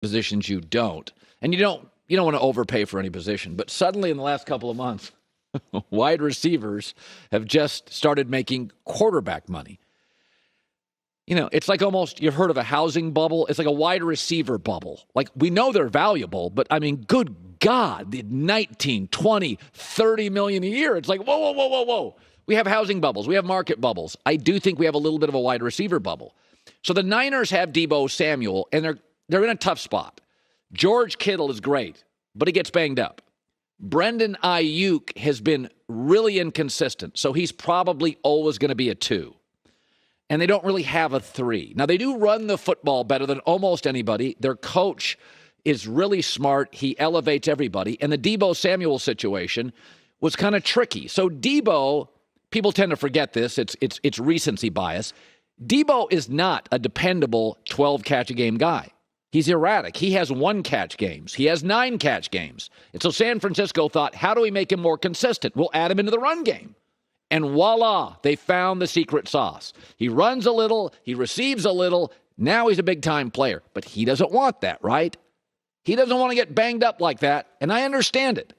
positions you don't. And you don't want to overpay for any position. But suddenly in the last couple of months, wide receivers have just started making quarterback money. It's like almost, you've heard of a housing bubble. It's like a wide receiver bubble. Like, we know they're valuable, but I mean, good God, the 19, 20, 30 million a year. It's like, whoa. We have housing bubbles. We have market bubbles. I do think we have a little bit of a wide receiver bubble. So the Niners have Deebo Samuel, and they're in a tough spot. George Kittle is great, but he gets banged up. Brendan Ayuk has been really inconsistent, so he's probably always going to be a 2. And they don't really have a 3. Now, they do run the football better than almost anybody. Their coach is really smart. He elevates everybody. And the Deebo Samuel situation was kind of tricky. So Deebo, people tend to forget this. It's recency bias. Deebo is not a dependable 12-catch-a-game guy. He's erratic. He has 1-catch games. He has 9-catch games. And so San Francisco thought, how do we make him more consistent? We'll add him into the run game. And voila, they found the secret sauce. He runs a little, he receives a little, now he's a big-time player. But he doesn't want that, right? He doesn't want to get banged up like that, and I understand it.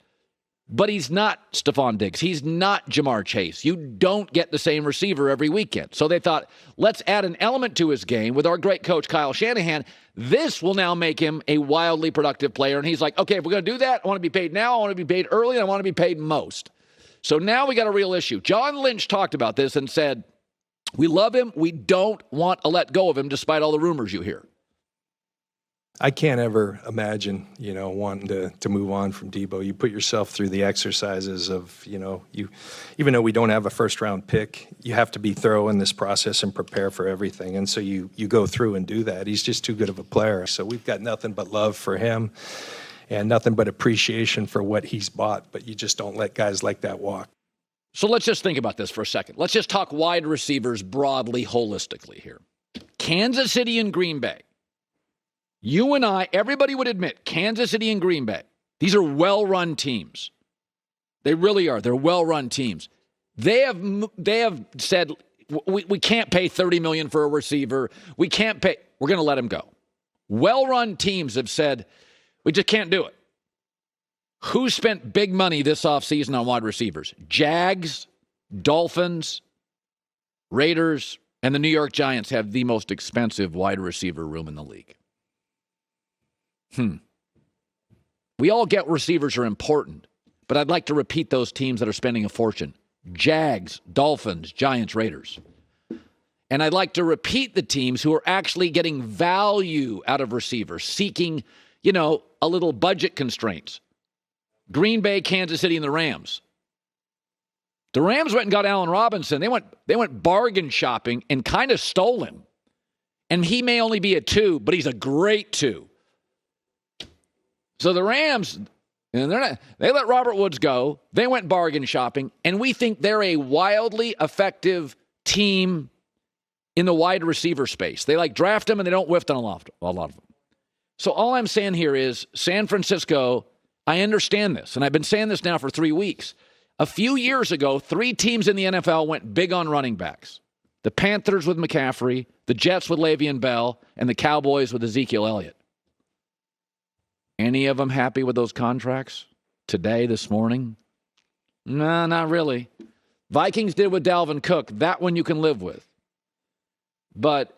But he's not Stephon Diggs. He's not Jamar Chase. You don't get the same receiver every weekend. So they thought, let's add an element to his game with our great coach, Kyle Shanahan. This will now make him a wildly productive player. And he's like, okay, if we're going to do that, I want to be paid now, I want to be paid early, and I want to be paid most. So now we got a real issue. John Lynch talked about this and said, we love him. We don't want to let go of him despite all the rumors you hear. I can't ever imagine, wanting to move on from Deebo. You put yourself through the exercises of, you, even though we don't have a first-round pick, you have to be thorough in this process and prepare for everything. And so you go through and do that. He's just too good of a player. So we've got nothing but love for him and nothing but appreciation for what he's bought. But you just don't let guys like that walk. So let's just think about this for a second. Let's just talk wide receivers broadly, holistically here. Kansas City and Green Bay. You and I, everybody would admit, Kansas City and Green Bay, these are well-run teams. They really are. They're well-run teams. They have said, we can't pay $30 million for a receiver. We can't pay. We're going to let him go. Well-run teams have said, we just can't do it. Who spent big money this offseason on wide receivers? Jags, Dolphins, Raiders, and the New York Giants have the most expensive wide receiver room in the league. We all get receivers are important, but I'd like to repeat those teams that are spending a fortune. Jags, Dolphins, Giants, Raiders. And I'd like to repeat the teams who are actually getting value out of receivers, seeking, a little budget constraints. Green Bay, Kansas City, and the Rams. The Rams went and got Allen Robinson. They went bargain shopping and kind of stole him. And he may only be a 2, but he's a great 2. So the Rams, they let Robert Woods go. They went bargain shopping, and we think they're a wildly effective team in the wide receiver space. They draft them, and they don't whiff on a lot of them. So all I'm saying here is San Francisco, I understand this, and I've been saying this now for 3 weeks. A few years ago, 3 teams in the NFL went big on running backs. The Panthers with McCaffrey, the Jets with Le'Veon Bell, and the Cowboys with Ezekiel Elliott. Any of them happy with those contracts today, this morning? No, not really. Vikings did with Dalvin Cook. That one you can live with. But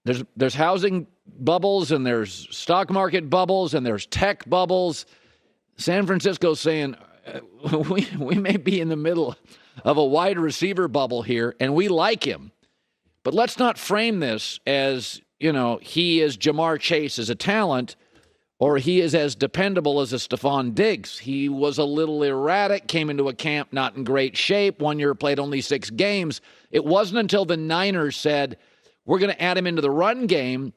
there's housing bubbles, and there's stock market bubbles, and there's tech bubbles. San Francisco's saying, we may be in the middle of a wide receiver bubble here, and we like him. But let's not frame this as, he is Jamar Chase as a talent, or he is as dependable as a Stephon Diggs. He was a little erratic, came into a camp not in great shape. 1 year played only 6 games. It wasn't until the Niners said, we're going to add him into the run game,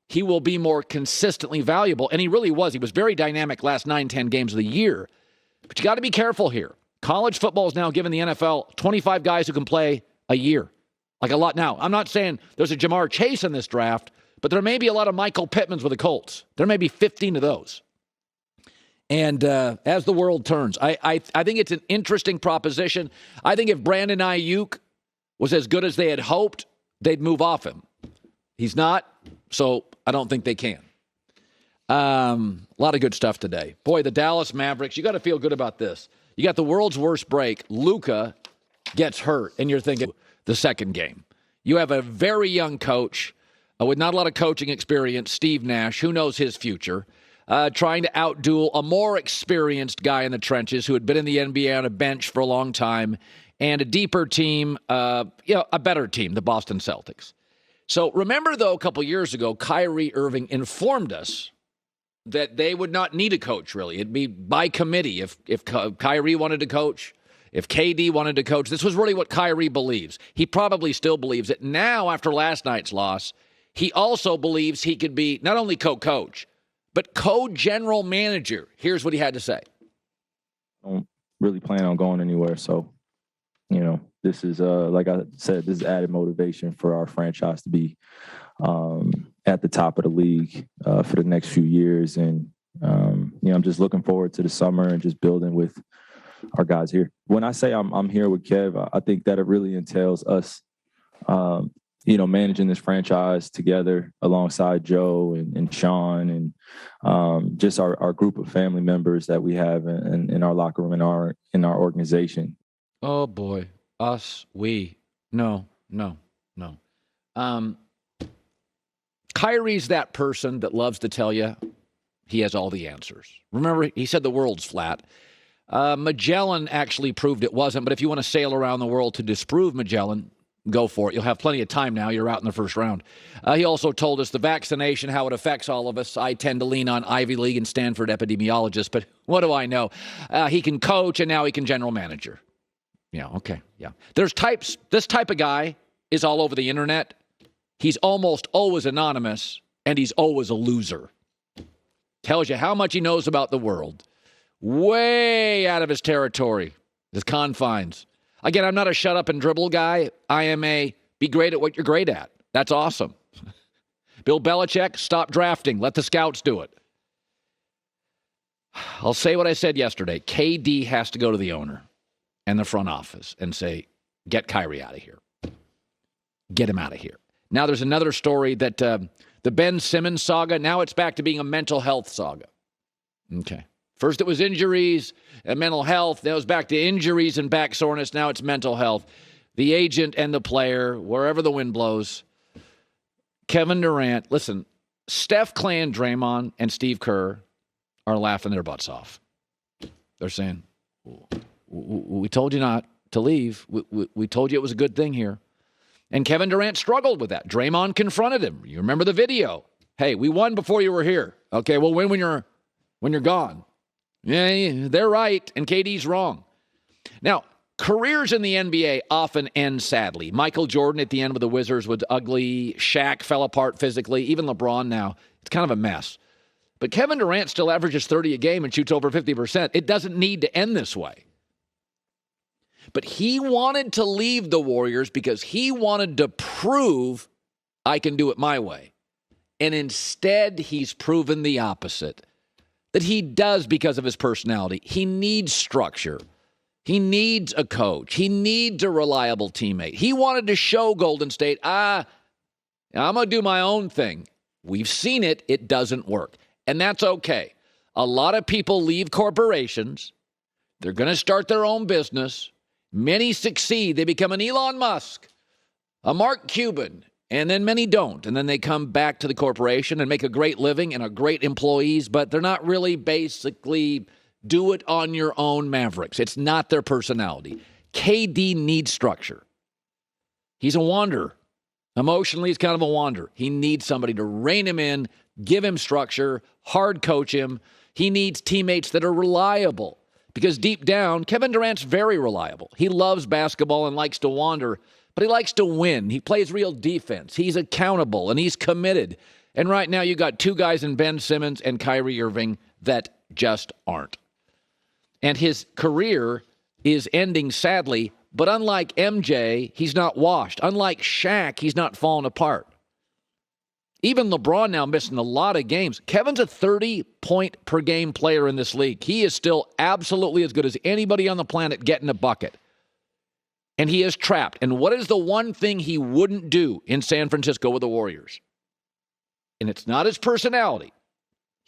he will be more consistently valuable. And he really was. He was very dynamic last 9-10 games of the year. But you got to be careful here. College football is now giving the NFL 25 guys who can play a year. Like a lot. Now, I'm not saying there's a Jamar Chase in this draft, but there may be a lot of Michael Pittmans with the Colts. There may be 15 of those. And as the world turns, I think it's an interesting proposition. I think if Brandon Ayuk was as good as they had hoped, they'd move off him. He's not, so I don't think they can. A lot of good stuff today. Boy, the Dallas Mavericks, you got to feel good about this. You got the world's worst break. Luka gets hurt, and you're thinking the second game. You have a very young coach with not a lot of coaching experience, Steve Nash, who knows his future, trying to outduel a more experienced guy in the trenches who had been in the NBA on a bench for a long time, and a deeper team, a better team, the Boston Celtics. So remember, though, a couple years ago, Kyrie Irving informed us that they would not need a coach, really. It'd be by committee if Kyrie wanted to coach, if KD wanted to coach. This was really what Kyrie believes. He probably still believes it. Now, after last night's loss, he also believes he could be not only co-coach, but co-general manager. Here's what he had to say. I don't really plan on going anywhere. So, this is, like I said, this is added motivation for our franchise to be at the top of the league for the next few years. And, I'm just looking forward to the summer and just building with our guys here. When I say I'm here with Kev, I think that it really entails us, managing this franchise together alongside Joe and Sean and just our group of family members that we have in our locker room, in our organization. Oh, boy. Us, we. No. Kyrie's that person that loves to tell you he has all the answers. Remember, he said the world's flat. Magellan actually proved it wasn't, but if you want to sail around the world to disprove Magellan, go for it. You'll have plenty of time now. You're out in the first round. He also told us the vaccination, how it affects all of us. I tend to lean on Ivy League and Stanford epidemiologists, but what do I know? He can coach, and now he can general manager. Yeah, okay, yeah. This type of guy is all over the internet. He's almost always anonymous, and he's always a loser. Tells you how much he knows about the world. Way out of his territory, his confines. Again, I'm not a shut up and dribble guy. I am a be great at what you're great at. That's awesome. Bill Belichick, stop drafting. Let the scouts do it. I'll say what I said yesterday. KD has to go to the owner and the front office and say, get Kyrie out of here. Get him out of here. Now there's another story that the Ben Simmons saga, now it's back to being a mental health saga. Okay. First it was injuries and mental health. Then it was back to injuries and back soreness. Now it's mental health. The agent and the player, wherever the wind blows. Kevin Durant. Listen, Steph, Clay, and Draymond and Steve Kerr are laughing their butts off. They're saying, we told you not to leave. We told you it was a good thing here. And Kevin Durant struggled with that. Draymond confronted him. You remember the video. Hey, we won before you were here. Okay, we'll win when you're gone. Yeah, they're right, and KD's wrong. Now, careers in the NBA often end sadly. Michael Jordan at the end with the Wizards was ugly. Shaq fell apart physically. Even LeBron now. It's kind of a mess. But Kevin Durant still averages 30 a game and shoots over 50%. It doesn't need to end this way. But he wanted to leave the Warriors because he wanted to prove I can do it my way. And instead, he's proven the opposite. That he does because of his personality. He needs structure. He needs a coach. He needs a reliable teammate. He wanted to show Golden State, I'm going to do my own thing. We've seen it. It doesn't work. And that's okay. A lot of people leave corporations. They're going to start their own business. Many succeed. They become an Elon Musk, a Mark Cuban, and then many don't. And then they come back to the corporation and make a great living and are great employees, but they're not really basically do it on your own Mavericks. It's not their personality. KD needs structure. He's a wanderer. Emotionally, he's kind of a wanderer. He needs somebody to rein him in, give him structure, hard coach him. He needs teammates that are reliable. Because deep down, Kevin Durant's very reliable. He loves basketball and likes to wander, but he likes to win. He plays real defense. He's accountable, and he's committed. And right now, you got two guys in Ben Simmons and Kyrie Irving that just aren't. And his career is ending sadly, but unlike MJ, he's not washed. Unlike Shaq, he's not fallen apart. Even LeBron now missing a lot of games. Kevin's a 30-point-per-game player in this league. He is still absolutely as good as anybody on the planet getting a bucket. And he is trapped. And what is the one thing he wouldn't do in San Francisco with the Warriors? And it's not his personality.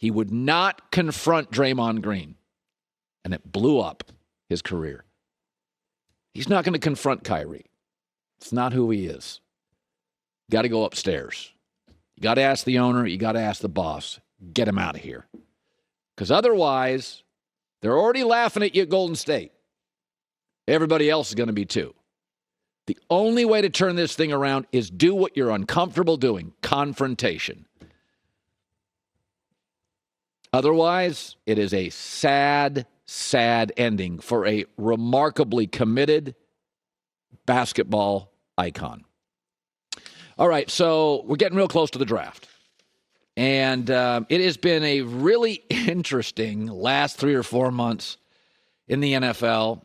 He would not confront Draymond Green, and it blew up his career. He's not going to confront Kyrie. It's not who he is. Got to go upstairs. You got to ask the owner. You got to ask the boss. Get him out of here. Because otherwise, they're already laughing at you at Golden State. Everybody else is going to be too. The only way to turn this thing around is do what you're uncomfortable doing, confrontation. Otherwise, it is a sad, sad ending for a remarkably committed basketball icon. All right, so we're getting real close to the draft. And it has been a really interesting last 3 or 4 months in the NFL.